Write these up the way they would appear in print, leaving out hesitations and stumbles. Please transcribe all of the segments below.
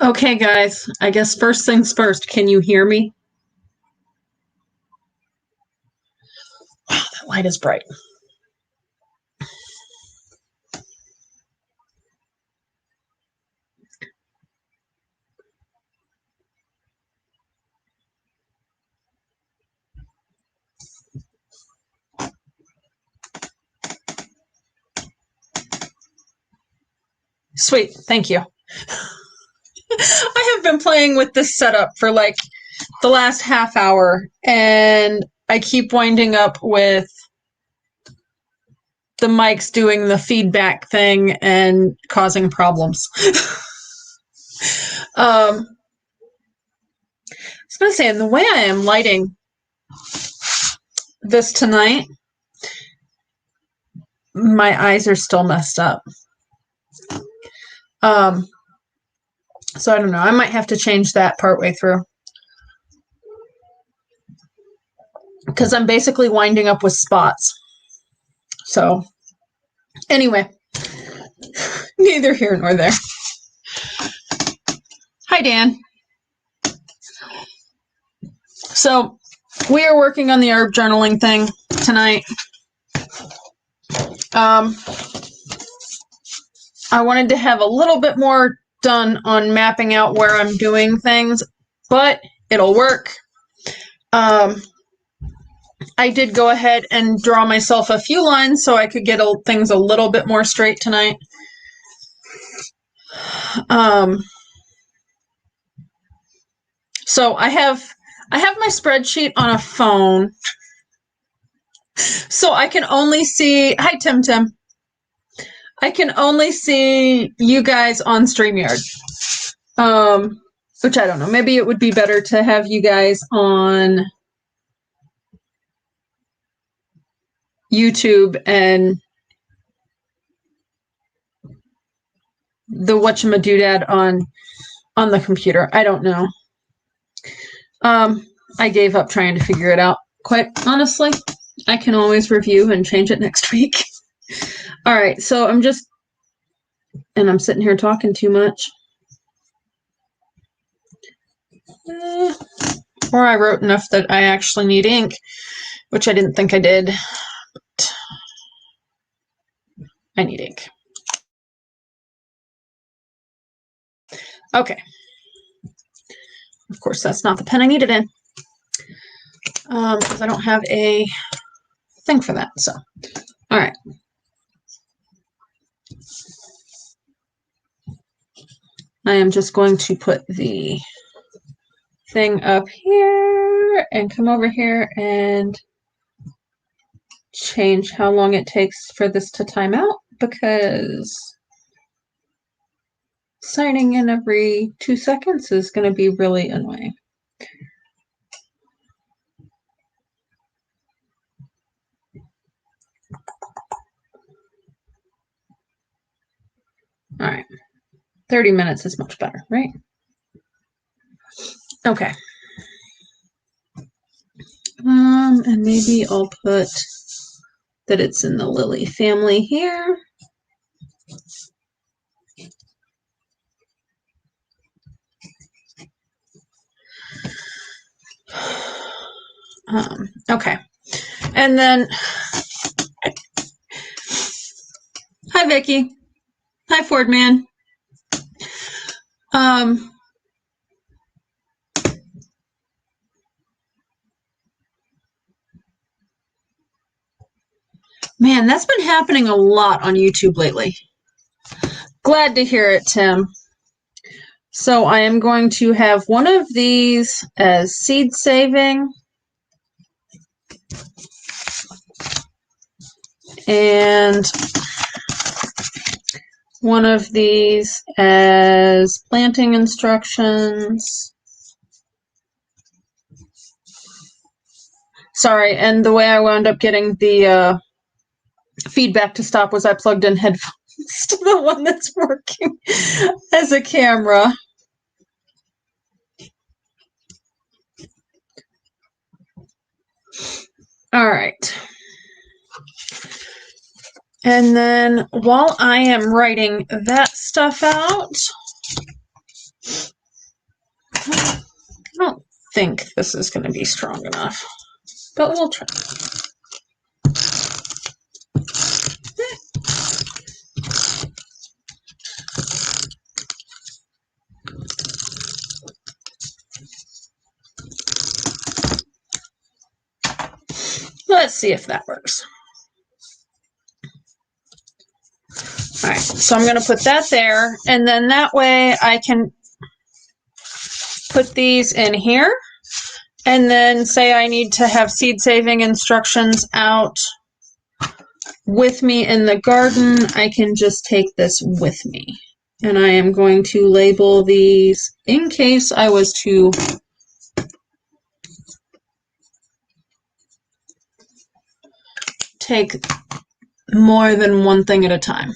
Okay, guys, I guess first things first, can you hear me? Wow, that light is bright. Sweet, thank you. I have been playing with this setup for like the last half hour, and I keep winding up with the mics doing the feedback thing and causing problems. I was going to say, and the way I am lighting this tonight, my eyes are still messed up. So I don't know. I might have to change that partway through. Because I'm basically winding up with spots. So, anyway, neither here nor there. Hi, Dan. So, we are working on the herb journaling thing tonight. I wanted to have a little bit more done on mapping out where I'm doing things, but it'll work. I did go ahead and draw myself a few lines so I could get things a little bit more straight tonight. So I have my spreadsheet on a phone, so I can only see. Hi, Tim. I can only see you guys on StreamYard. Which I don't know. Maybe it would be better to have you guys on YouTube and the whatchamadoodad on the computer. I don't know. I gave up trying to figure it out. Quite honestly, I can always review and change it next week. All right, so I'm sitting here talking too much. Or I wrote enough that I actually need ink, which I didn't think I did. But I need ink. Okay. Of course, that's not the pen I need it in. Because I don't have a thing for that. So, all right. I am just going to put the thing up here and come over here and change how long it takes for this to time out, because signing in every 2 seconds is going to be really annoying. All right. 30 minutes is much better, right? Okay. And maybe I'll put that it's in the lily family here. Okay. And then, hi, Vicki. Hi, Ford Man. Man, that's been happening a lot on YouTube lately. Glad to hear it, Tim. So I am going to have one of these as seed saving. And one of these as planting instructions. Sorry, and the way I wound up getting the feedback to stop was I plugged in headphones to the one that's working as a camera. All right. And then while I am writing that stuff out, I don't think this is going to be strong enough, but we'll try. Let's see if that works. All right, so I'm going to put that there, and then that way I can put these in here, and then say I need to have seed saving instructions out with me in the garden, I can just take this with me. And I am going to label these in case I was to take more than one thing at a time.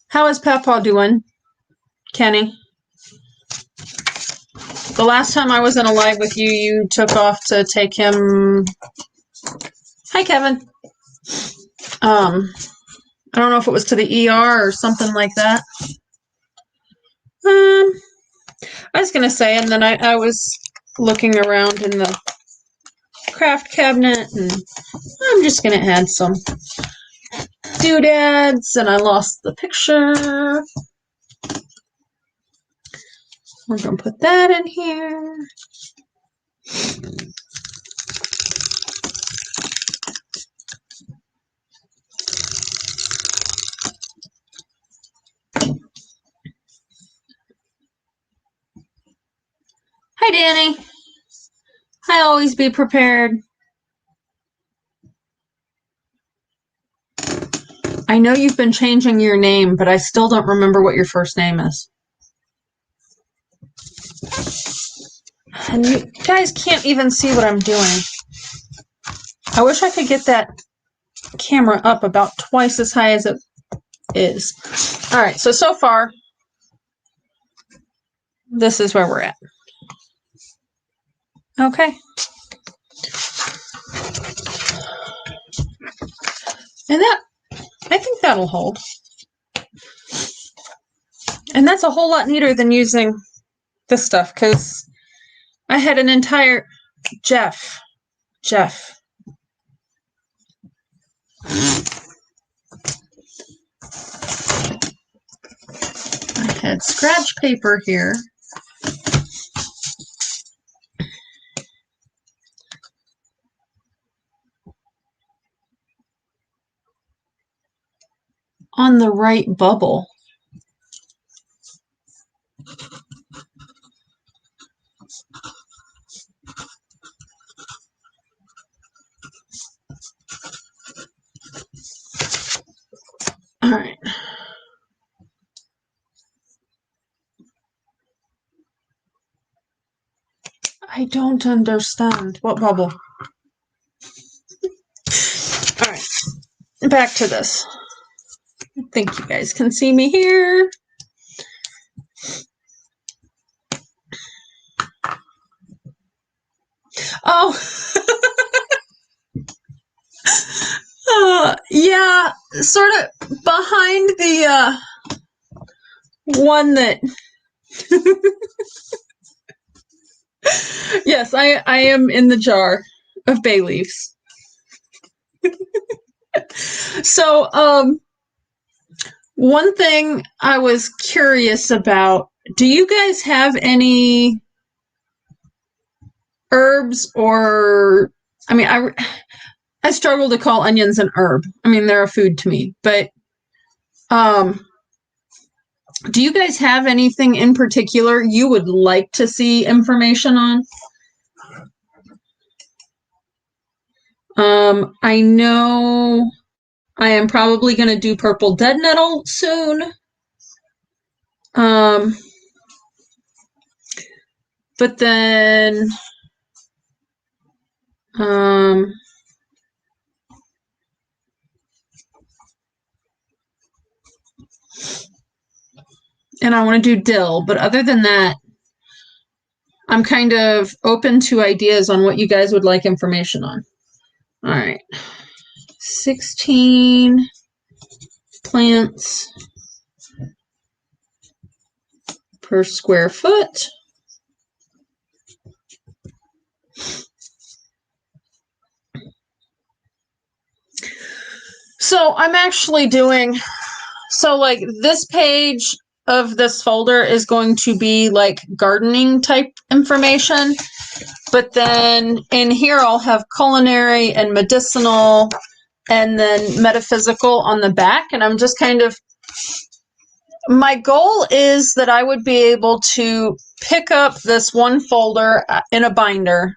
How is Papa doing, Kenny? The last time I was in a live with you, you took off to take him. Hi, Kevin. I don't know if it was to the ER or something like that. I was gonna say, and then I was looking around in the craft cabinet, and I'm just gonna add some doodads, and I lost the picture. We're gonna put that in here. Hi, Danny. I always be prepared. I know you've been changing your name, but I still don't remember what your first name is. And you guys can't even see what I'm doing. I wish I could get that camera up about twice as high as it is. All right, so far, this is where we're at. Okay. And that, I think that'll hold. And that's a whole lot neater than using this stuff, because I had an entire Jeff. I had scratch paper here. On the right bubble. All right. I don't understand. What bubble? All right. Back to this. I think you guys can see me here. Oh. Yeah, sort of behind the one that yes, I am in the jar of bay leaves. So one thing I was curious about, do you guys have any herbs, or I mean I struggle to call onions an herb. I mean, they're a food to me, but do you guys have anything in particular you would like to see information on? I know I am probably going to do Purple Dead Nettle soon. But then and I want to do dill, but other than that, I'm kind of open to ideas on what you guys would like information on. All right. 16 plants per square foot. So I'm actually doing, so like this page of this folder is going to be like gardening type information, but then in here I'll have culinary and medicinal and then metaphysical on the back. And I'm just kind of, my goal is that I would be able to pick up this one folder in a binder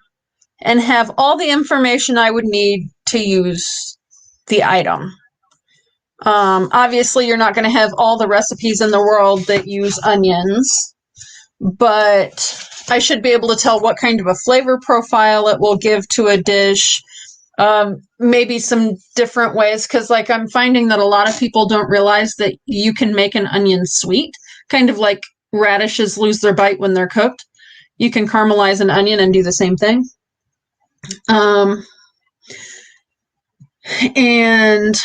and have all the information I would need to use the item. Obviously, you're not going to have all the recipes in the world that use onions, but I should be able to tell what kind of a flavor profile it will give to a dish. Maybe some different ways, because like I'm finding that a lot of people don't realize that you can make an onion sweet, kind of like radishes lose their bite when they're cooked. You can caramelize an onion and do the same thing. And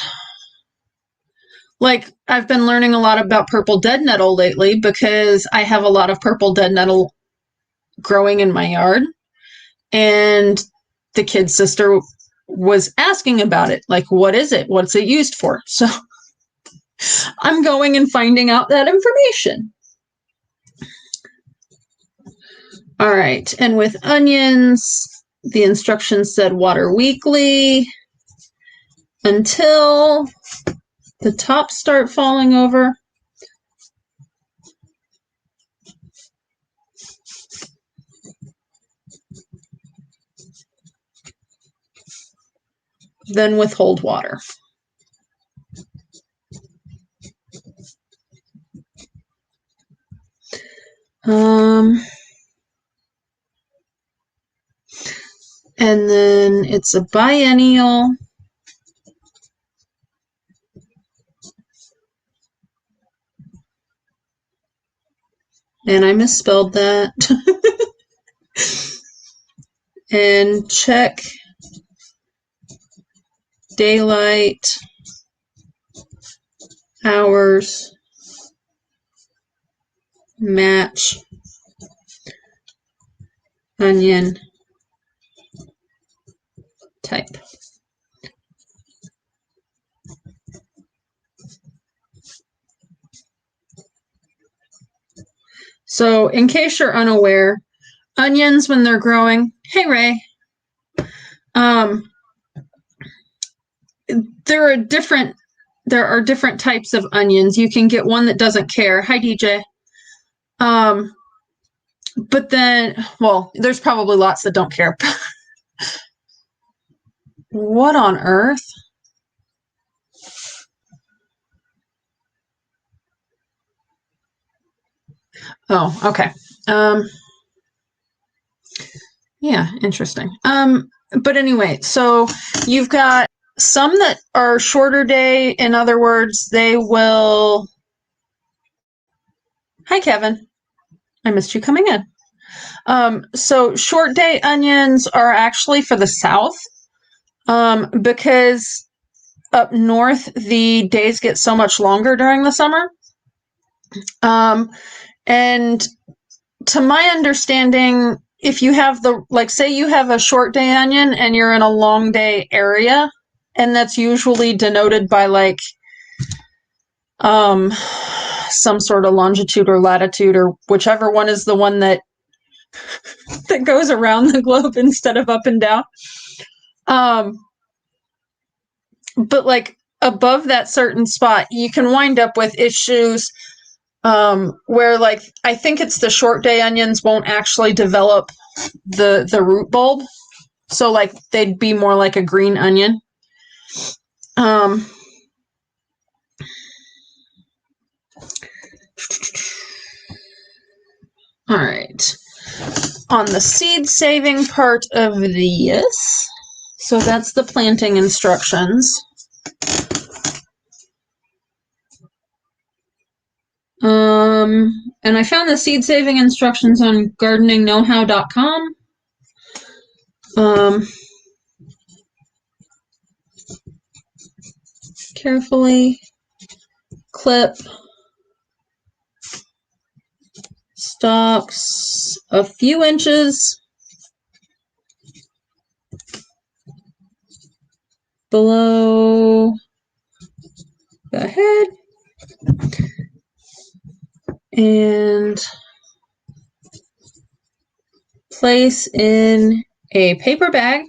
like I've been learning a lot about purple dead nettle lately because I have a lot of purple dead nettle growing in my yard. And the kid's sister was asking about it. Like, what is it? What's it used for? So I'm going and finding out that information. All right. And with onions, the instructions said water weekly until the tops start falling over. Then withhold water. And then it's a biennial. And I misspelled that. And check daylight hours match onion type. So in case you're unaware, onions when they're growing, hey Ray, there are different types of onions. You can get one that doesn't care. Hi DJ. But then, well, there's probably lots that don't care. What on earth? Oh, okay. Yeah, interesting. But anyway, so you've got some that are shorter day. In other words, they will. Hi, Kevin. I missed you coming in. So short day onions are actually for the South, because up north the days get so much longer during the summer. And to my understanding, if you have say you have a short day onion and you're in a long day area, and that's usually denoted by like some sort of longitude or latitude, or whichever one is the one that goes around the globe instead of up and down. But like above that certain spot, you can wind up with issues where like I think it's the short day onions won't actually develop the root bulb, so like they'd be more like a green onion. All right, on the seed saving part of this, so that's the planting instructions. And I found the seed saving instructions on gardeningknowhow.com. Carefully clip stalks a few inches below the head and place in a paper bag.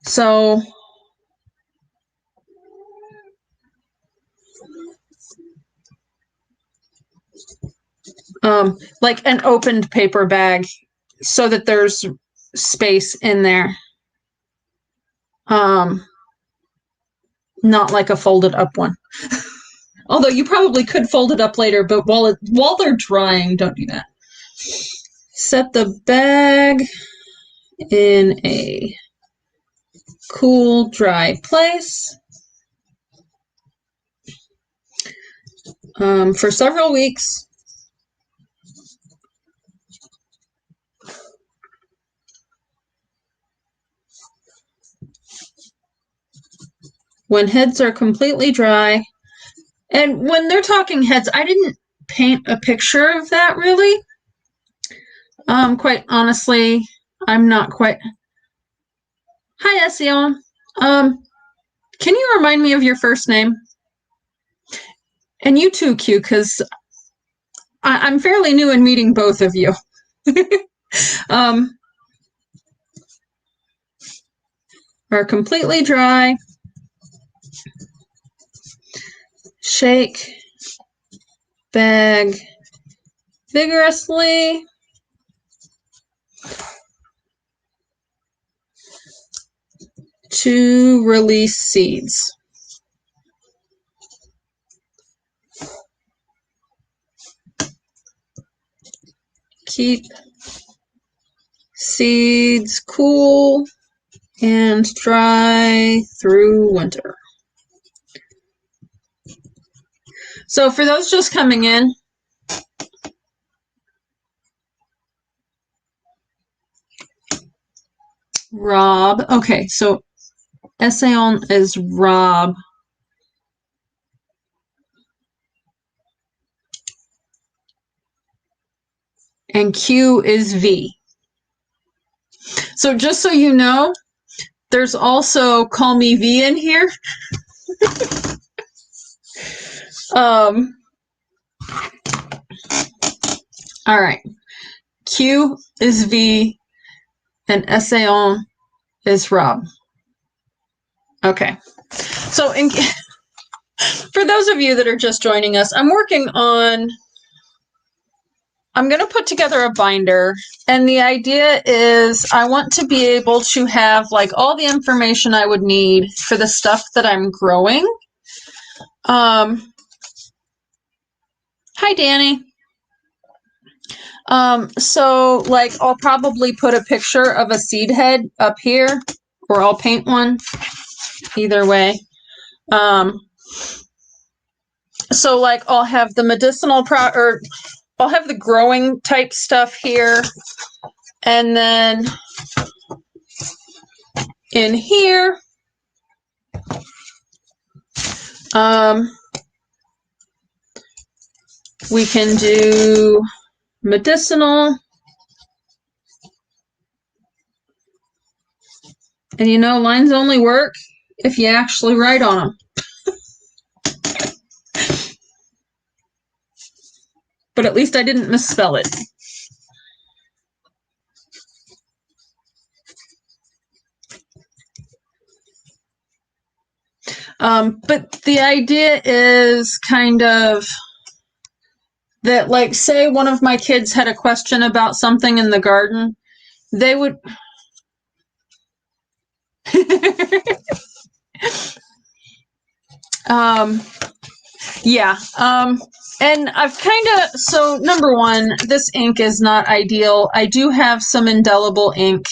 So like an opened paper bag so that there's space in there. Not like a folded up one. Although you probably could fold it up later, but while they're drying, don't do that. Set the bag in a cool, dry place for several weeks. When heads are completely dry, and when they're talking heads, I didn't paint a picture of that really. Quite honestly, I'm not quite. Hi, Ession. Can you remind me of your first name? And you too, Q, because I'm fairly new in meeting both of you. Are completely dry. Shake bag vigorously. To release seeds. Keep seeds cool and dry through winter. So for those just coming in, Rob. Okay, so Ession is Rob. And Q is V. So just so you know, there's also Call Me V in here. All right. Q is V and Ession is Rob. Okay. So for those of you that are just joining us, I'm going to put together a binder, and the idea is I want to be able to have like all the information I would need for the stuff that I'm growing. Hi, Danny. So like I'll probably put a picture of a seed head up here, or I'll paint one, either way. So like I'll have the medicinal or I'll have the growing type stuff here, and then in here, we can do medicinal. And you know, lines only work if you actually write on them. But at least I didn't misspell it. But the idea is kind of that, like, say one of my kids had a question about something in the garden, they would... and I've kind of... So, number one, this ink is not ideal. I do have some indelible ink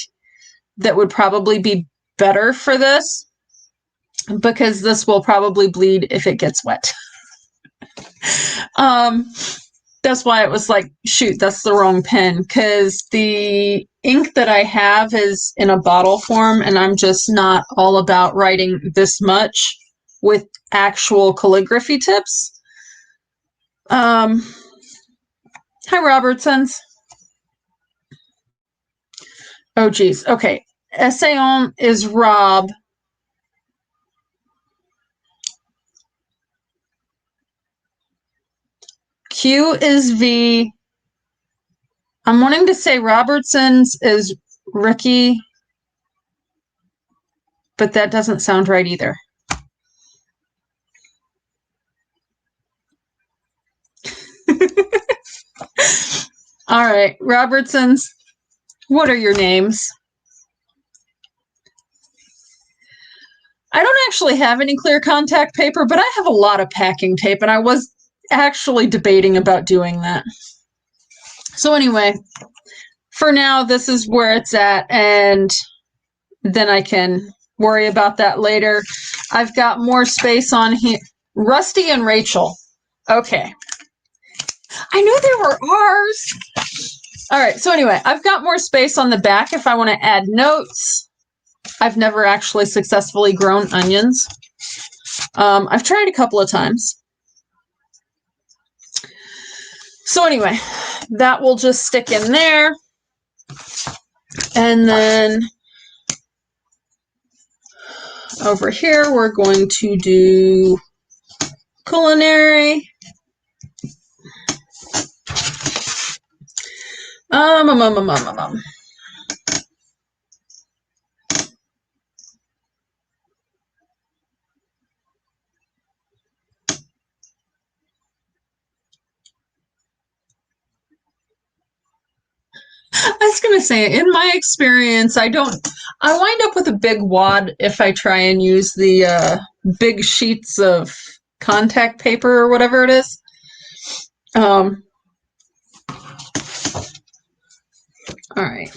that would probably be better for this. because this will probably bleed if it gets wet. That's why it was like, shoot, that's the wrong pen, because the ink that I have is in a bottle form, and I'm just not all about writing this much with actual calligraphy tips. Hi, Robertsons. Oh, geez. Okay. Essayant is Rob. Q is V. I'm wanting to say Robertson's is Ricky, but that doesn't sound right either. All right, Robertson's, what are your names? I don't actually have any clear contact paper, but I have a lot of packing tape, and I was actually debating about doing that. So anyway, for now, this is where it's at, and then I can worry about that later. I've got more space on here. Rusty and Rachel. Okay. I knew they were ours. All right, so anyway, I've got more space on the back if I want to add notes. I've never actually successfully grown onions. I've tried a couple of times. So anyway, that will just stick in there. And then over here, we're going to do culinary. I was going to say, in my experience, I wind up with a big wad if I try and use the big sheets of contact paper or whatever it is. All right.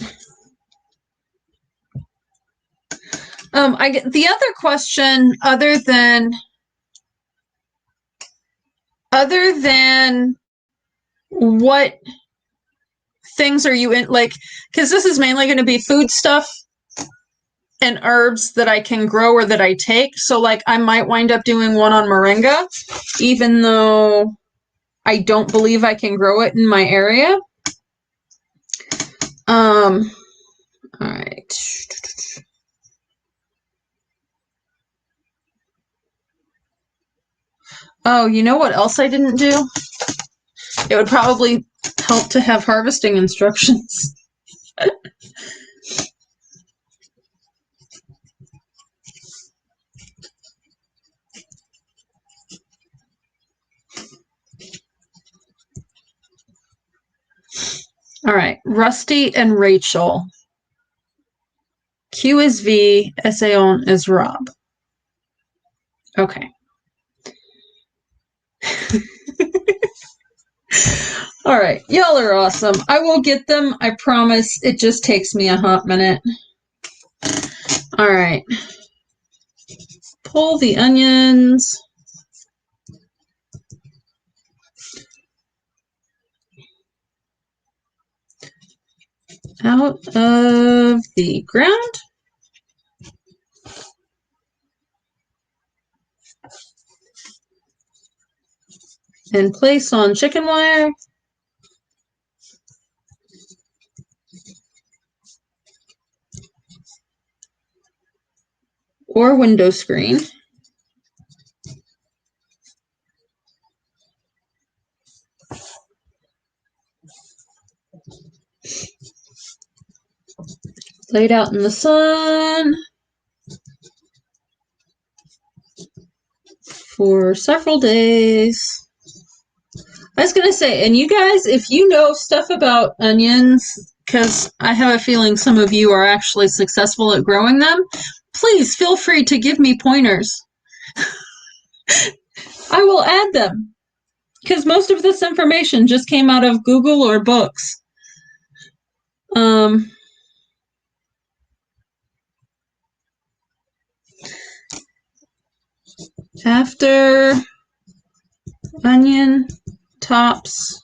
I get the other question, other than what things are you in, like, because this is mainly going to be food stuff and herbs that I can grow or that I take. So like I might wind up doing one on moringa, even though I don't believe I can grow it in my area. All right. Oh, you know what else I didn't do? It would probably help to have harvesting instructions. All right, Rusty and Rachel. Q is V, Essayant is Rob. Okay. All right, y'all are awesome. I will get them, I promise. It just takes me a hot minute. All right. Pull the onions. Out of the ground. And place on chicken wire. Or window screen. Laid out in the sun for several days. I was going to say, and you guys, if you know stuff about onions, because I have a feeling some of you are actually successful at growing them, please feel free to give me pointers. I will add them, because most of this information just came out of Google or books. After onion tops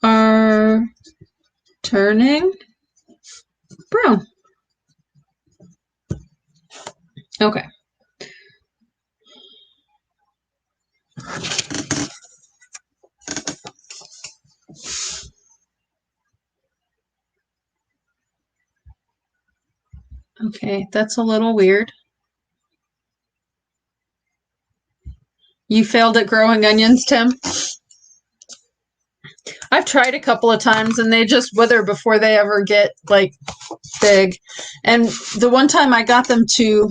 are turning brown. Okay. Okay, that's a little weird. You failed at growing onions, Tim? I've tried a couple of times and they just wither before they ever get like big. And the one time I got them to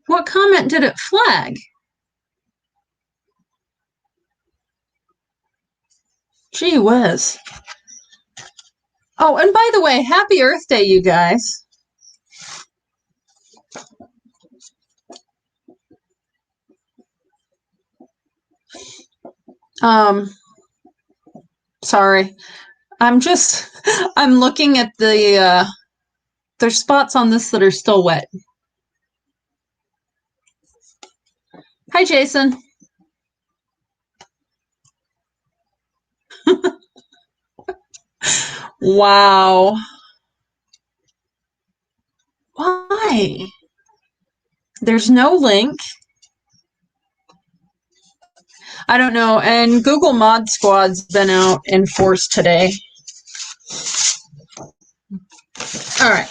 what comment did it flag? Gee whiz. Oh, and by the way, happy Earth Day, you guys. Sorry. I'm looking at there's spots on this that are still wet. Hi, Jason. Wow. Why? There's no link. I don't know. And Google Mod Squad's been out in force today. All right.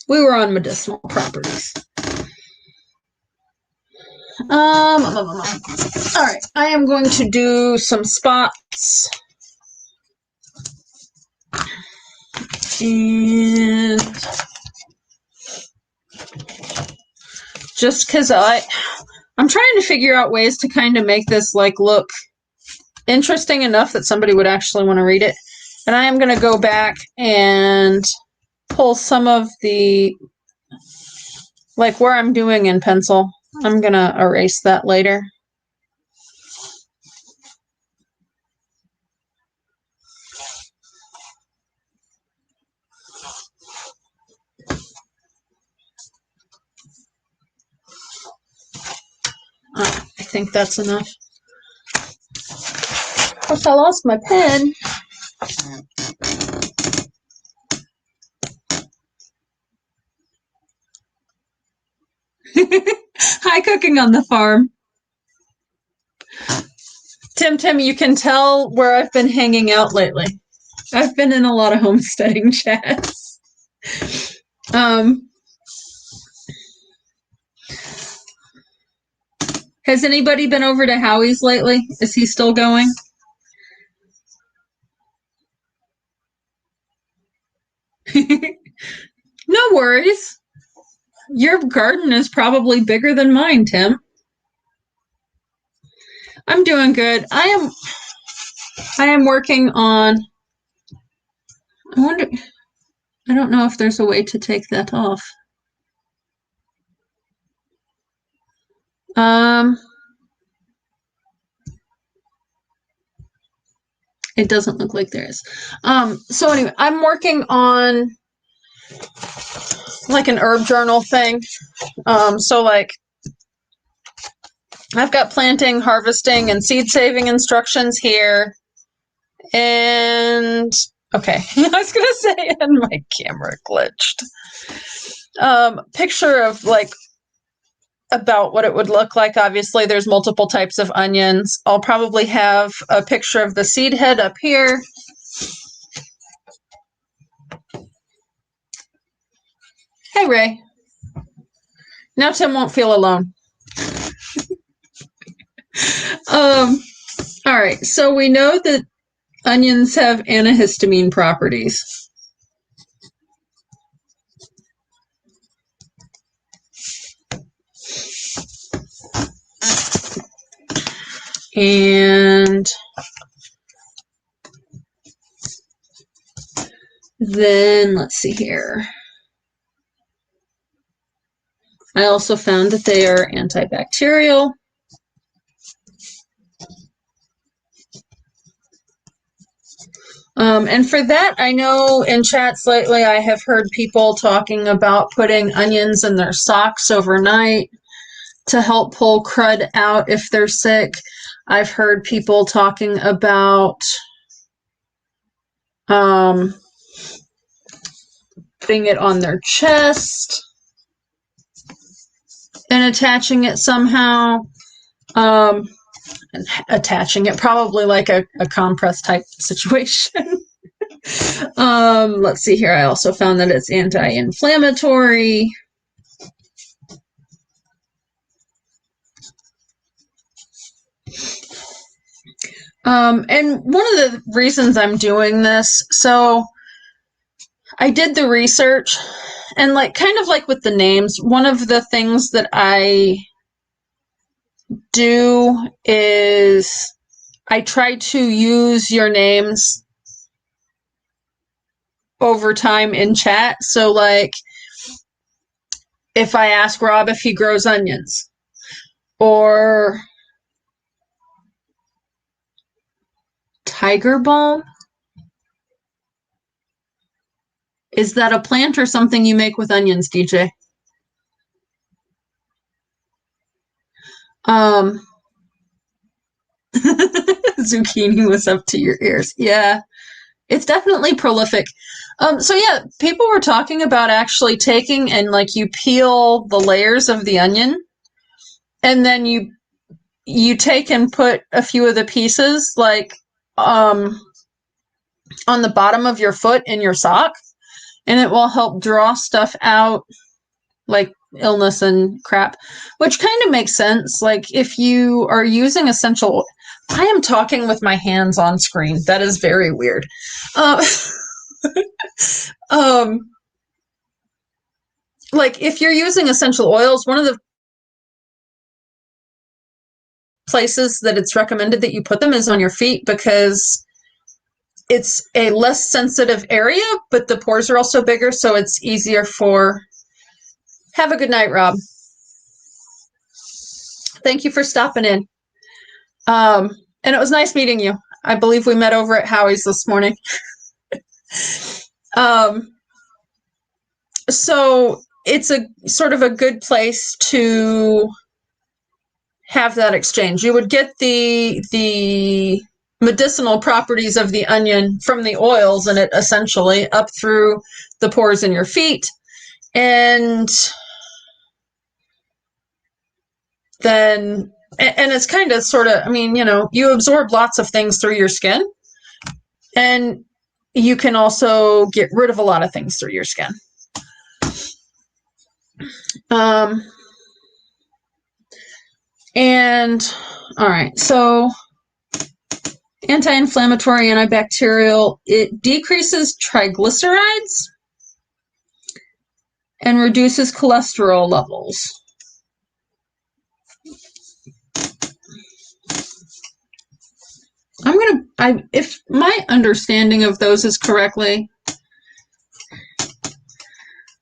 We were on medicinal properties. All right. I am going to do some spots. And just because I'm trying to figure out ways to kind of make this like look interesting enough that somebody would actually want to read it. And I am going to go back and pull some of the, like where I'm doing in pencil. I'm going to erase that later. I think that's enough. Of course, I lost my pen. Hi, Cooking on the Farm. Tim, you can tell where I've been hanging out lately. I've been in a lot of homesteading chats. Has anybody been over to Howie's lately? Is he still going? No worries. Your garden is probably bigger than mine, Tim. I'm doing good. I am working on, I don't know if there's a way to take that off. It doesn't look like there is. So anyway, I'm working on like an herb journal thing. So like I've got planting, harvesting, and seed saving instructions here. And okay, I was gonna say, and my camera glitched. Picture of like about what it would look like. Obviously, there's multiple types of onions. I'll probably have a picture of the seed head up here. Hey, Ray. Now Tim won't feel alone. All right, so we know that onions have antihistamine properties. And then let's see here. I also found that they are antibacterial. And for that, I know in chats lately I have heard people talking about putting onions in their socks overnight to help pull crud out if they're sick. I've heard people talking about putting it on their chest and attaching it somehow. And attaching it, probably like a compress type situation. Let's see here. I also found that it's anti-inflammatory. And one of the reasons I'm doing this, so I did the research, and like kind of like with the names, one of the things that I do is I try to use your names over time in chat. So like if I ask Rob if he grows onions, or tiger balm, is that a plant or something you make with onions, DJ? Zucchini was up to your ears. Yeah, it's definitely prolific. So yeah, people were talking about actually taking and like you peel the layers of the onion, and then you take and put a few of the pieces like on the bottom of your foot in your sock, and it will help draw stuff out like illness and crap, which kind of makes sense. Like if you are using essential, I am talking with my hands on screen. That is very weird. Like if you're using essential oils, one of the places that it's recommended that you put them is on your feet, because it's a less sensitive area, but the pores are also bigger, so it's easier for... Have a good night, Rob. Thank you for stopping in. And it was nice meeting you. I believe we met over at Howie's this morning. So it's a sort of a good place to have that exchange. You would get the medicinal properties of the onion from the oils in it, essentially, up through the pores in your feet. And then, and it's kind of sort of, I mean, you know, you absorb lots of things through your skin, and you can also get rid of a lot of things through your skin. And all right, so anti-inflammatory, antibacterial, it decreases triglycerides and reduces cholesterol levels. If my understanding of those is correctly.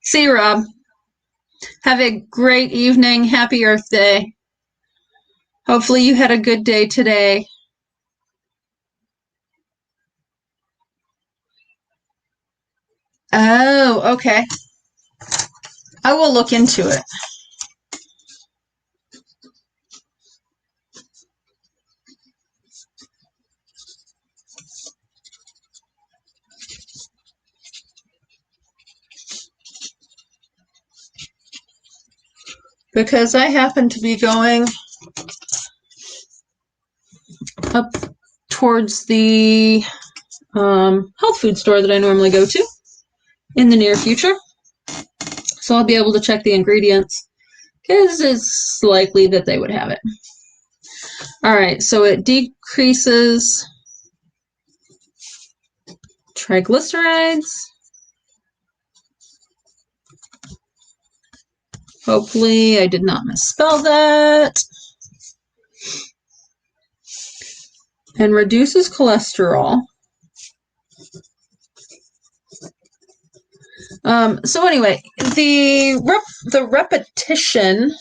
See you, Rob. Have a great evening. Happy Earth Day. Hopefully you had a good day today. Oh, okay. I will look into it. Because I happen to be going up towards the health food store that I normally go to in the near future. So I'll be able to check the ingredients, because it's likely that they would have it. All right, so it decreases triglycerides. Hopefully I did not misspell that. And reduces cholesterol. So anyway, the repetition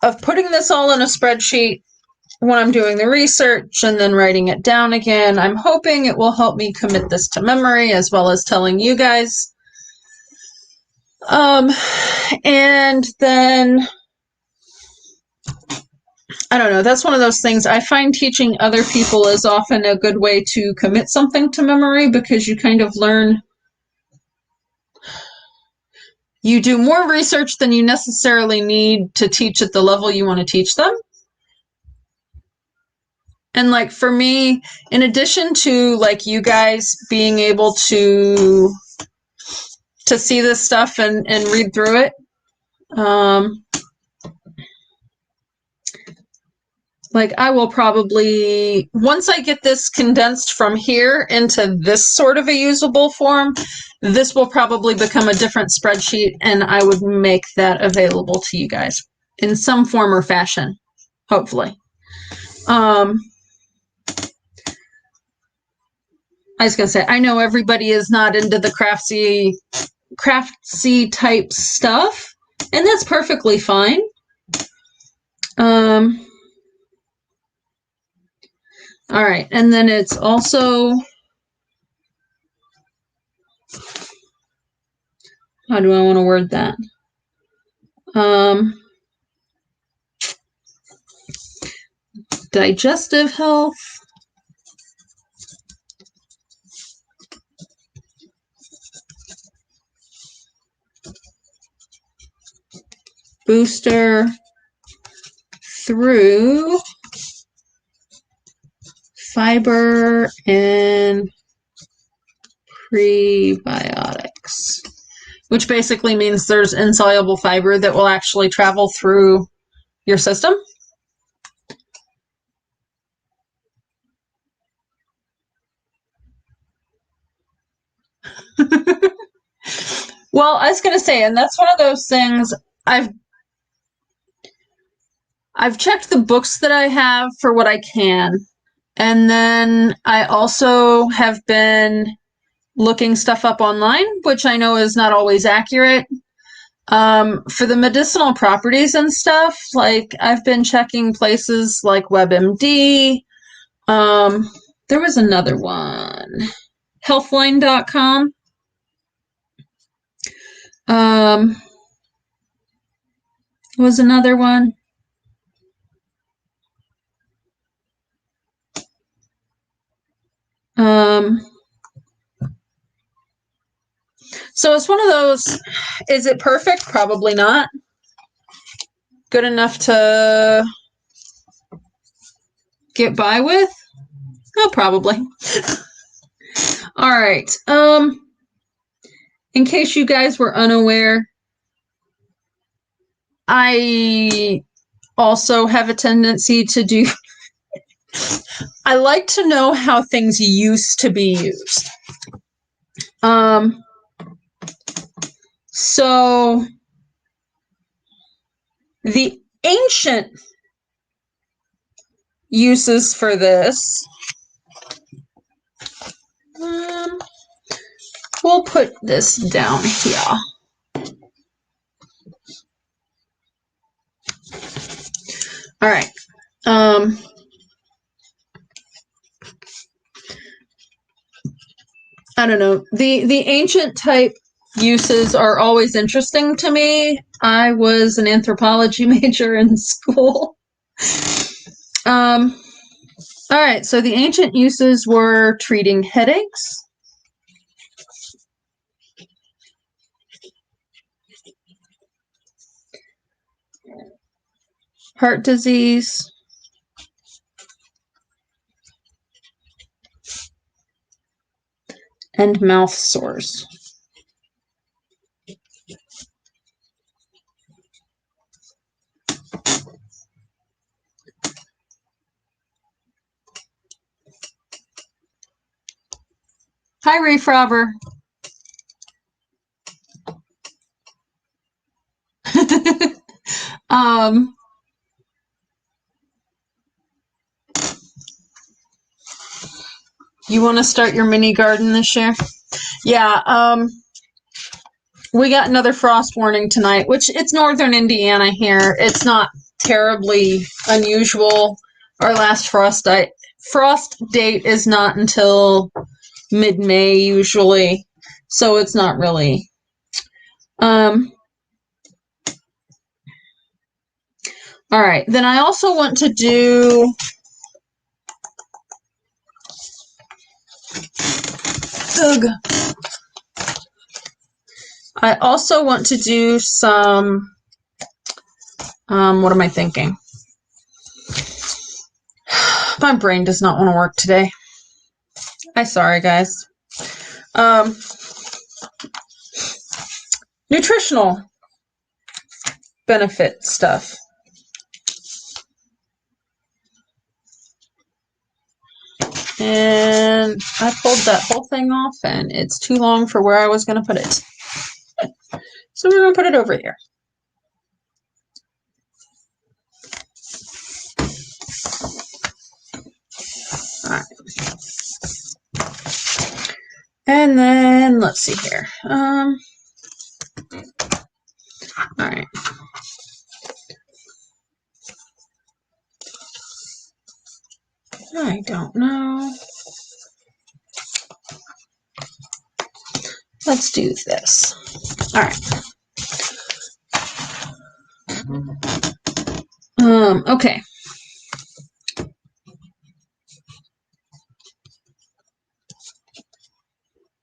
of putting this all in a spreadsheet when I'm doing the research and then writing it down again. I'm hoping it will help me commit this to memory as well as telling you guys. And then, I don't know, that's one of those things. I find teaching other people is often a good way to commit something to memory because you kind of learn. You do more research than you necessarily need to teach at the level you want to teach them. And like for me, in addition to like you guys being able to see this stuff and read through it, like I will probably, once I get this condensed from here into this sort of a usable form, this will probably become a different spreadsheet and I would make that available to you guys in some form or fashion, hopefully. I was going to say, I know everybody is not into the craftsy type stuff, and that's perfectly fine. All right, and then it's also, how do I want to word that? Digestive health. Booster through fiber and prebiotics, which basically means there's insoluble fiber that will actually travel through your system. Well, I was going to say, and that's one of those things, I've checked the books that I have for what I can. And then I also have been looking stuff up online, which I know is not always accurate. For the medicinal properties and stuff, like I've been checking places like WebMD. There was another one, healthline.com. Was another one. So it's one of those, is it perfect? Probably not. Good enough to get by with? Oh, probably. All right. In case you guys were unaware, I also have a tendency to do, I like to know how things used to be used. So the ancient uses for this, we'll put this down here. All right. I don't know. The ancient type uses are always interesting to me. I was an anthropology major in school. All right, so the ancient uses were treating headaches, heart disease, and mouth sores. Hi, Reef Robber. You want to start your mini garden this year? Yeah, we got another frost warning tonight, which it's northern Indiana here. It's not terribly unusual. Our last frost date is not until mid-May usually, so it's not really. All right, then I also want to do I also want to do some, what am I thinking? My brain does not want to work today. I'm sorry, guys. Nutritional benefit stuff. And I pulled that whole thing off, and it's too long for where I was going to put it. So we're going to put it over here. All right. And then let's see here. All right. I don't know. Let's do this. All right. Okay.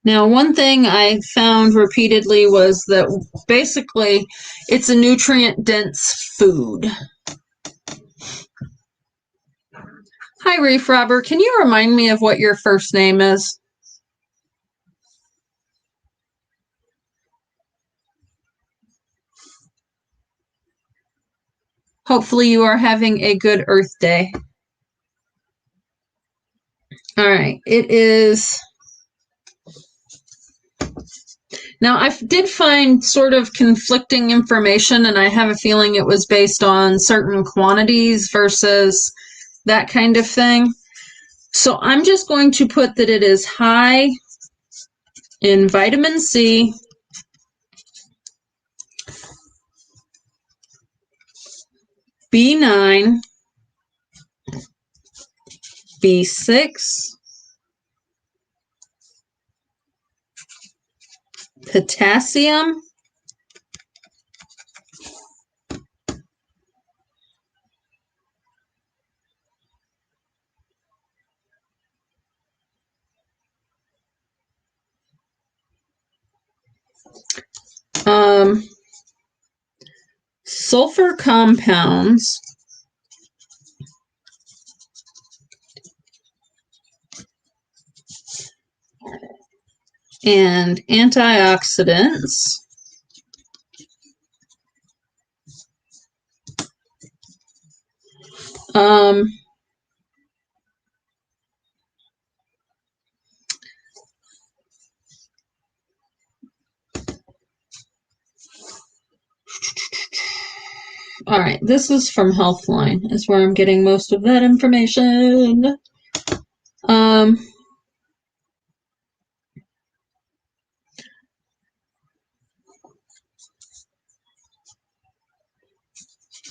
Now, one thing I found repeatedly was that basically it's a nutrient-dense food. Hi, Reef Robber. Can you remind me of what your first name is? Hopefully you are having a good Earth Day. All right, it is... Now, I did find sort of conflicting information, and I have a feeling it was based on certain quantities versus that kind of thing. So I'm just going to put that it is high in vitamin C, B9, B6, potassium, sulfur compounds, and antioxidants. All right, this is from Healthline, is where I'm getting most of that information.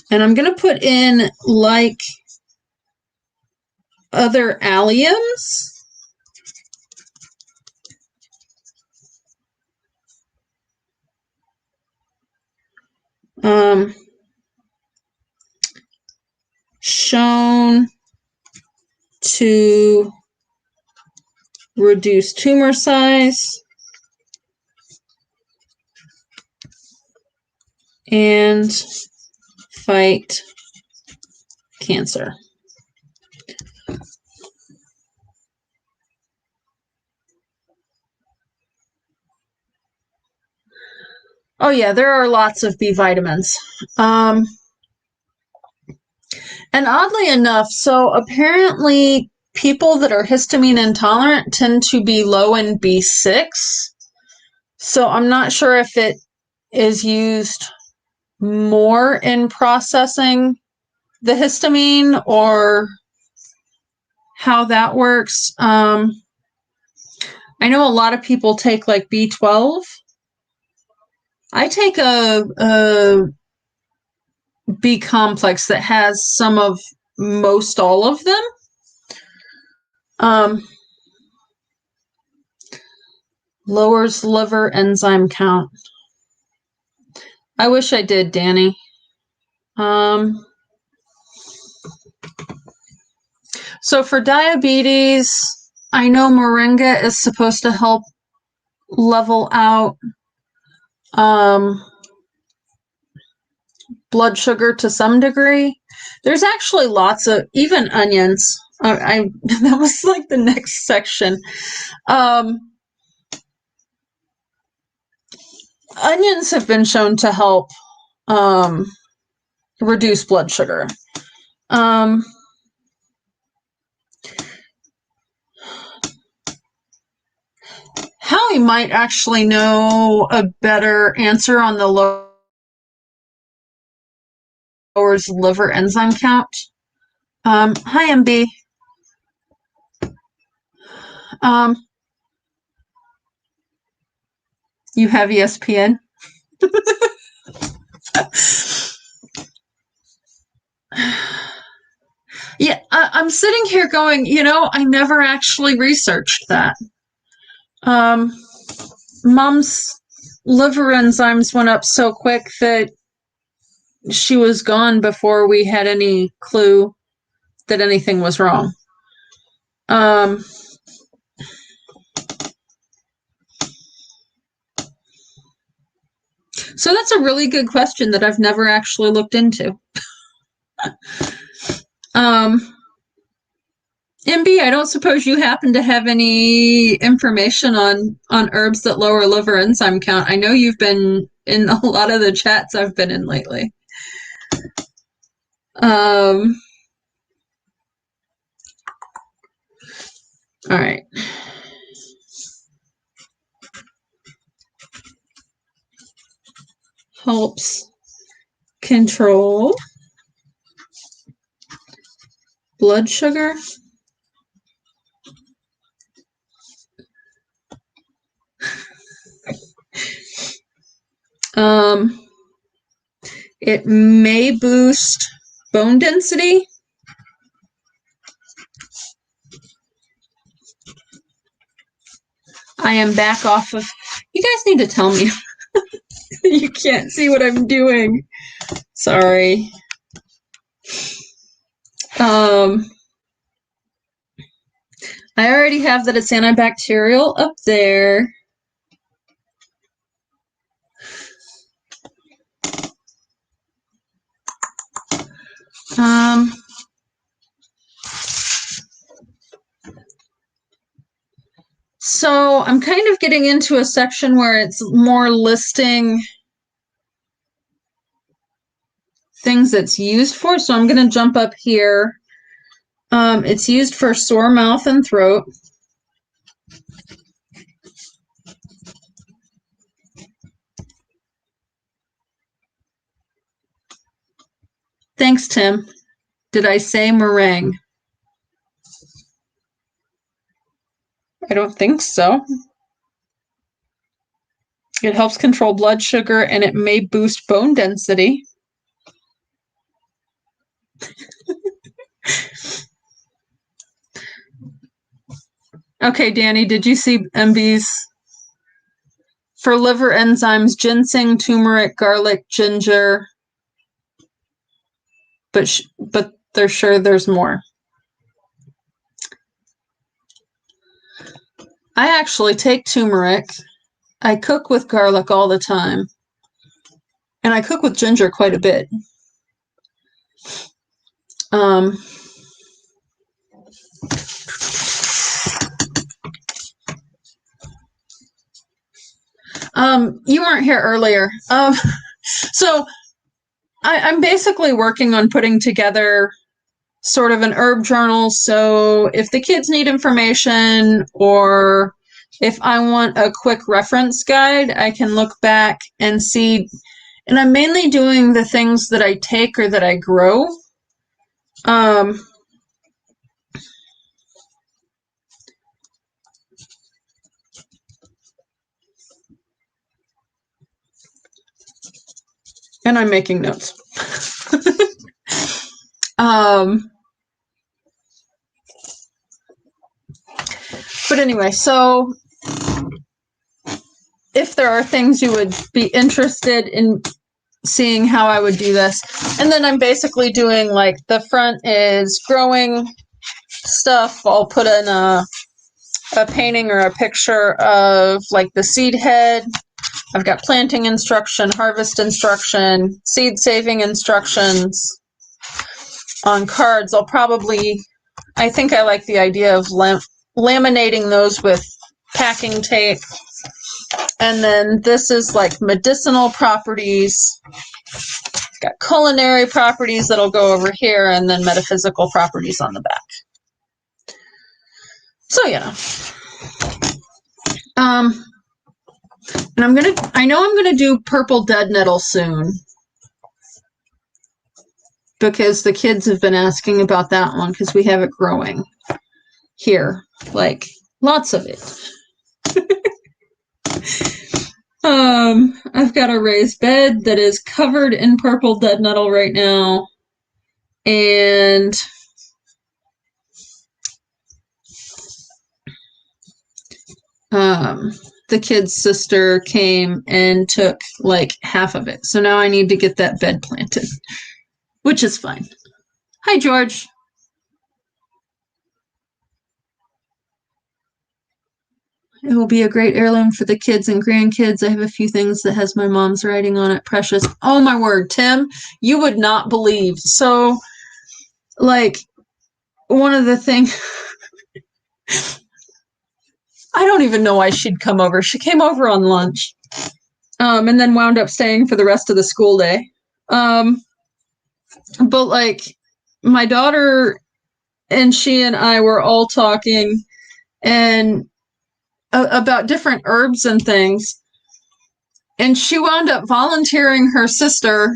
And I'm going to put in, like, other alliums. Shown to reduce tumor size and fight cancer. Oh yeah, there are lots of B vitamins. And oddly enough, so apparently people that are histamine intolerant tend to be low in B6. So I'm not sure if it is used more in processing the histamine or how that works. I know a lot of people take like B12. I take a B complex that has some of most all of them. Lowers liver enzyme count. I wish I did, Danny. So for diabetes, I know moringa is supposed to help level out blood sugar to some degree. There's actually lots of, even onions. I that was like the next section. Onions have been shown to help reduce blood sugar. Howie might actually know a better answer on the lowers liver enzyme count. Hi, MB. You have ESPN? Yeah, I'm sitting here going, I never actually researched that. Mom's liver enzymes went up so quick that she was gone before we had any clue that anything was wrong. So that's a really good question that I've never actually looked into. MB, I don't suppose you happen to have any information on herbs that lower liver enzyme count. I know you've been in a lot of the chats I've been in lately. All right. Helps control blood sugar. It may boost bone density. I am back off of, you guys need to tell me. You can't see what I'm doing. Sorry. I already have that it's antibacterial up there. So I'm kind of getting into a section where it's more listing things it's used for. So I'm going to jump up here. It's used for sore mouth and throat. Thanks, Tim. Did I say meringue? I don't think so. It helps control blood sugar and it may boost bone density. Okay, Danny, did you see MB's? For liver enzymes, ginseng, turmeric, garlic, ginger. But they're sure there's more. I actually take turmeric. I cook with garlic all the time. And I cook with ginger quite a bit. You weren't here earlier. So I'm basically working on putting together sort of an herb journal. So if the kids need information or if I want a quick reference guide, I can look back and see. And I'm mainly doing the things that I take or that I grow. And I'm making notes. But anyway, so if there are things you would be interested in seeing how I would do this. And then I'm basically doing like the front is growing stuff. I'll put in a painting or a picture of like the seed head. I've got planting instruction, harvest instruction, seed saving instructions on cards. I think I like the idea of laminating those with packing tape. And then this is like medicinal properties. I've got culinary properties that'll go over here, and then metaphysical properties on the back. So yeah. And I know I'm gonna do Purple Dead Nettle soon, because the kids have been asking about that one because we have it growing here, like lots of it. I've got a raised bed that is covered in Purple Dead Nettle right now, and the kid's sister came and took like half of it. So now I need to get that bed planted, which is fine. Hi, George. It will be a great heirloom for the kids and grandkids. I have a few things that has my mom's writing on it. Precious. Oh my word, Tim, you would not believe. So, like, one of the things, I don't even know why she'd come over. She came over on lunch, and then wound up staying for the rest of the school day. But like, my daughter and she and I were all talking and about different herbs and things. And she wound up volunteering her sister,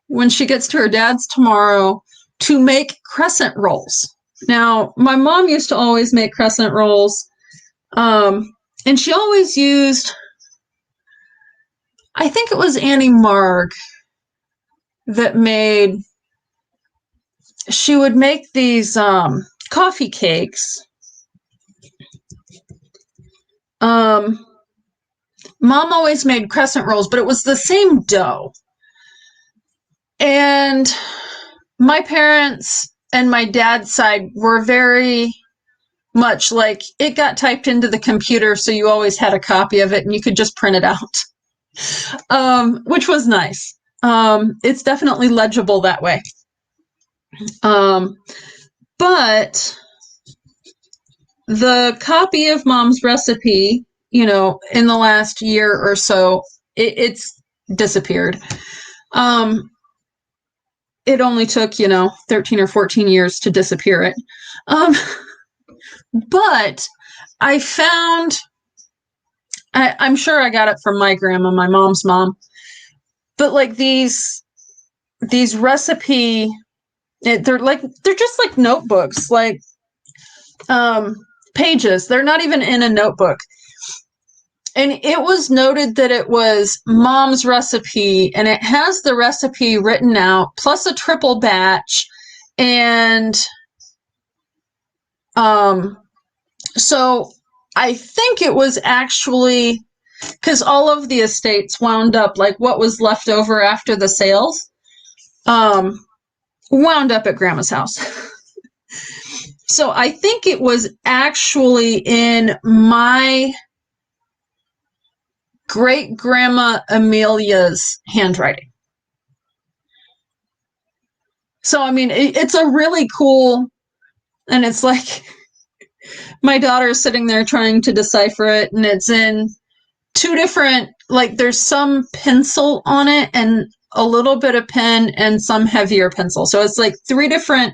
when she gets to her dad's tomorrow, to make crescent rolls. Now, my mom used to always make crescent rolls, and she always used, I think it was Annie Marg that made, she would make these coffee cakes. Mom always made crescent rolls, but it was the same dough. And my parents and my dad's side were very much like, it got typed into the computer, so you always had a copy of it and you could just print it out, which was nice. It's definitely legible that way. But the copy of Mom's recipe, in the last year or so, it's disappeared. It only took, 13 or 14 years to disappear it. But I found, I'm sure I got it from my grandma, my mom's mom, but like these recipe, they're just like notebooks, like pages. They're not even in a notebook. And it was noted that it was Mom's recipe, and it has the recipe written out, plus a triple batch. And so I think it was actually, because all of the estates wound up, like what was left over after the sales, wound up at Grandma's house. So I think it was actually in my great-grandma Amelia's handwriting. So, I mean, it's a really cool, and it's like, my daughter is sitting there trying to decipher it, and it's in two different, like, there's some pencil on it, and a little bit of pen, and some heavier pencil. So it's like three different,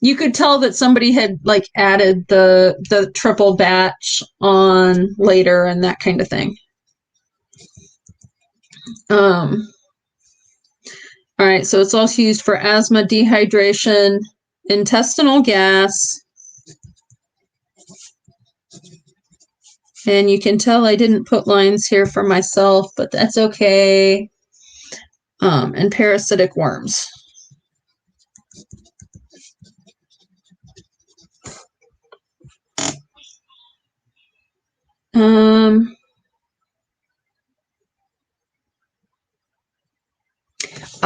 you could tell that somebody had, like, added the triple batch on later and that kind of thing. All right, so it's also used for asthma, dehydration, intestinal gas. And you can tell I didn't put lines here for myself, but that's okay. And parasitic worms.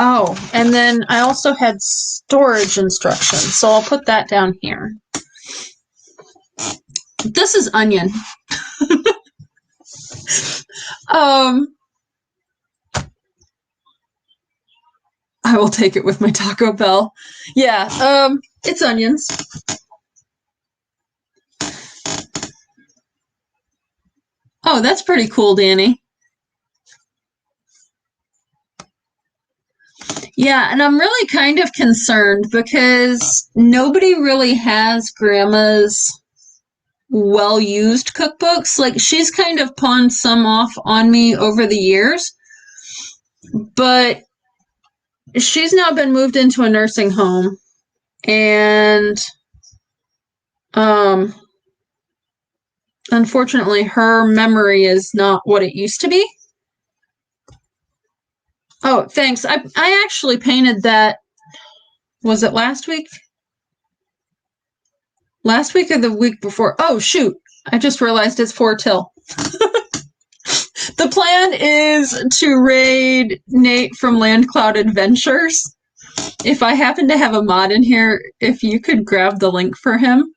Oh, and then I also had storage instructions, so I'll put that down here. This is onion. I will take it with my Taco Bell. Yeah, it's onions. Oh, that's pretty cool, Danny. Yeah, and I'm really kind of concerned because nobody really has Grandma's well-used cookbooks. Like, she's kind of pawned some off on me over the years, but she's now been moved into a nursing home, and unfortunately, her memory is not what it used to be. Oh, thanks. I actually painted that. Was it last week? Last week or the week before? Oh, shoot. I just realized it's for Till. The plan is to raid Nate from Land Cloud Adventures. If I happen to have a mod in here, if you could grab the link for him.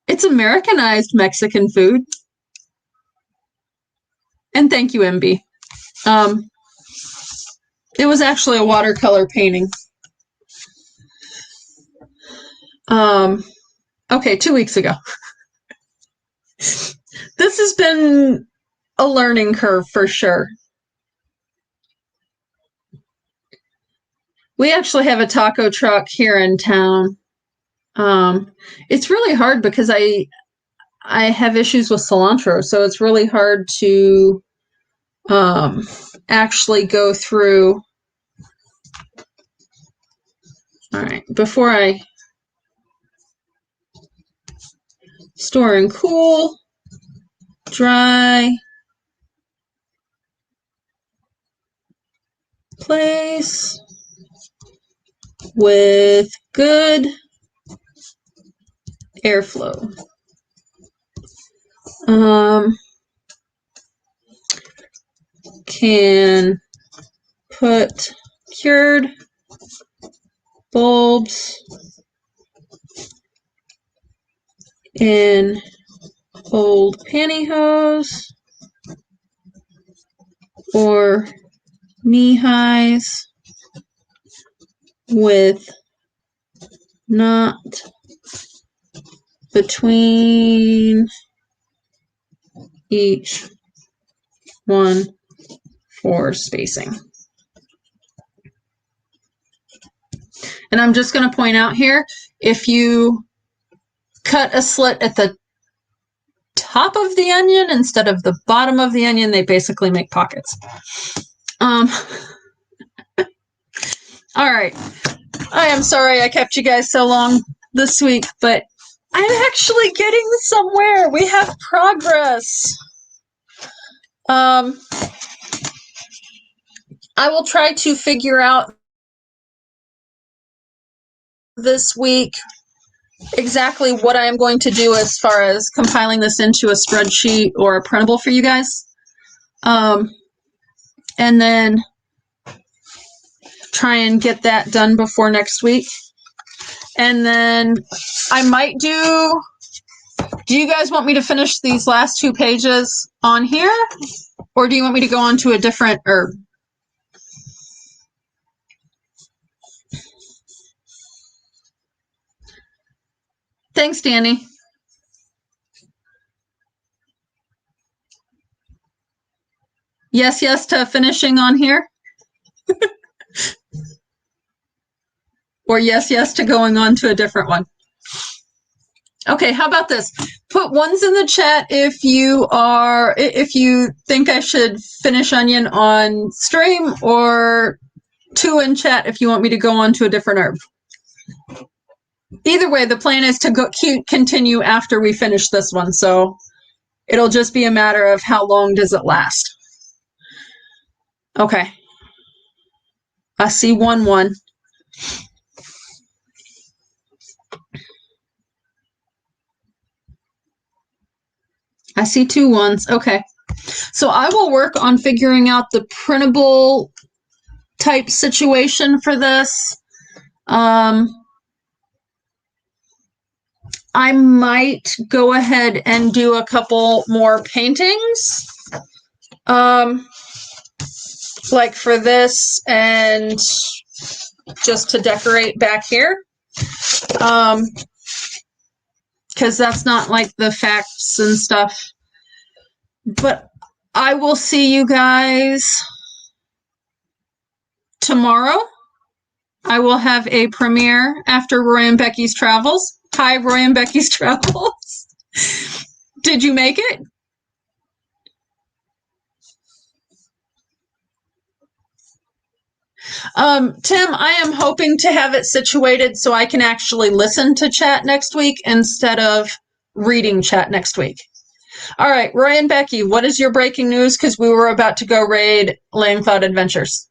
It's Americanized Mexican food. And thank you, MB. It was actually a watercolor painting. Okay, 2 weeks ago. This has been a learning curve for sure. We actually have a taco truck here in town. It's really hard because I have issues with cilantro, so it's really hard to actually go through. All right, before I store and cool, dry, place with good airflow. Can put cured bulbs in old pantyhose or knee-highs with not between each one for spacing. And I'm just going to point out here, if you cut a slit at the top of the onion instead of the bottom of the onion, they basically make pockets. All right. I am sorry I kept you guys so long this week, but I'm actually getting somewhere. We have progress. I will try to figure out this week exactly what I am going to do as far as compiling this into a spreadsheet or a printable for you guys. And then try and get that done before next week. And then I might do you guys want me to finish these last 2 pages on here? Or do you want me to go on to a different herb? Thanks, Danny. Yes, yes to finishing on here? Or yes, yes to going on to a different one? Okay, how about this? Put ones in the chat if you think I should finish onion on stream, or 2 in chat if you want me to go on to a different herb. Either way, the plan is to continue after we finish this one, so it'll just be a matter of how long does it last. Okay. I see 1-1. I see 2 1s. Okay. So I will work on figuring out the printable type situation for this. I might go ahead and do a couple more paintings, like for this and just to decorate back here, because that's not like the facts and stuff. But I will see you guys tomorrow. I will have a premiere after Roy and Becky's travels. Hi, Roy and Becky's travels. Did you make it? Tim, I am hoping to have it situated so I can actually listen to chat next week instead of reading chat next week. All right, Roy and Becky, what is your breaking news? Because we were about to go raid Land Cloud Adventures.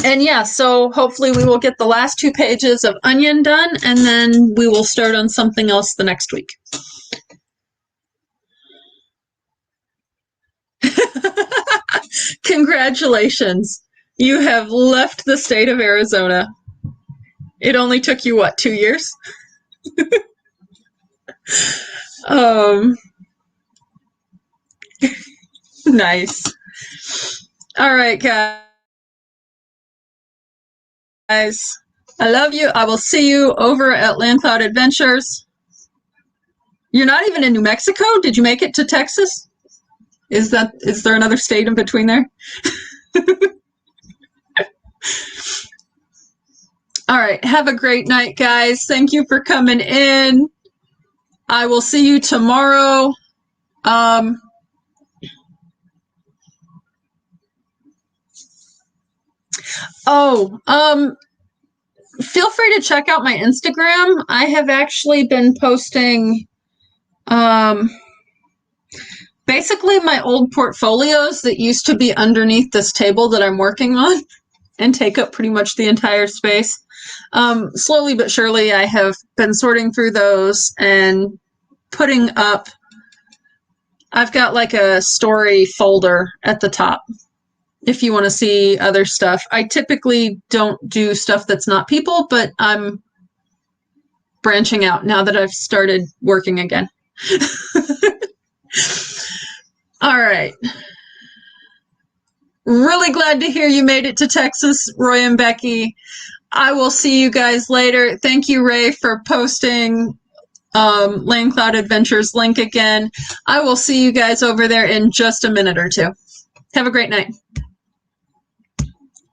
And yeah, so hopefully we will get the last 2 pages of Onion done, and then we will start on something else the next week. Congratulations. You have left the state of Arizona. It only took you, what, 2 years? Nice. All right, guys. I love you. I will see you over at Land Cloud Adventures. You're not even in New Mexico? Did you make it to Texas? Is there another state in between there? All right. Have a great night, guys. Thank you for coming in. I will see you tomorrow. Feel free to check out my Instagram. I have actually been posting basically my old portfolios that used to be underneath this table that I'm working on and take up pretty much the entire space. Slowly but surely, I have been sorting through those and putting up. I've got like a story folder at the top if you want to see other stuff. I typically don't do stuff that's not people, but I'm branching out now that I've started working again. All right. Really glad to hear you made it to Texas, Roy and Becky. I will see you guys later. Thank you, Ray, for posting Land Cloud Adventures link again. I will see you guys over there in just a minute or two. Have a great night.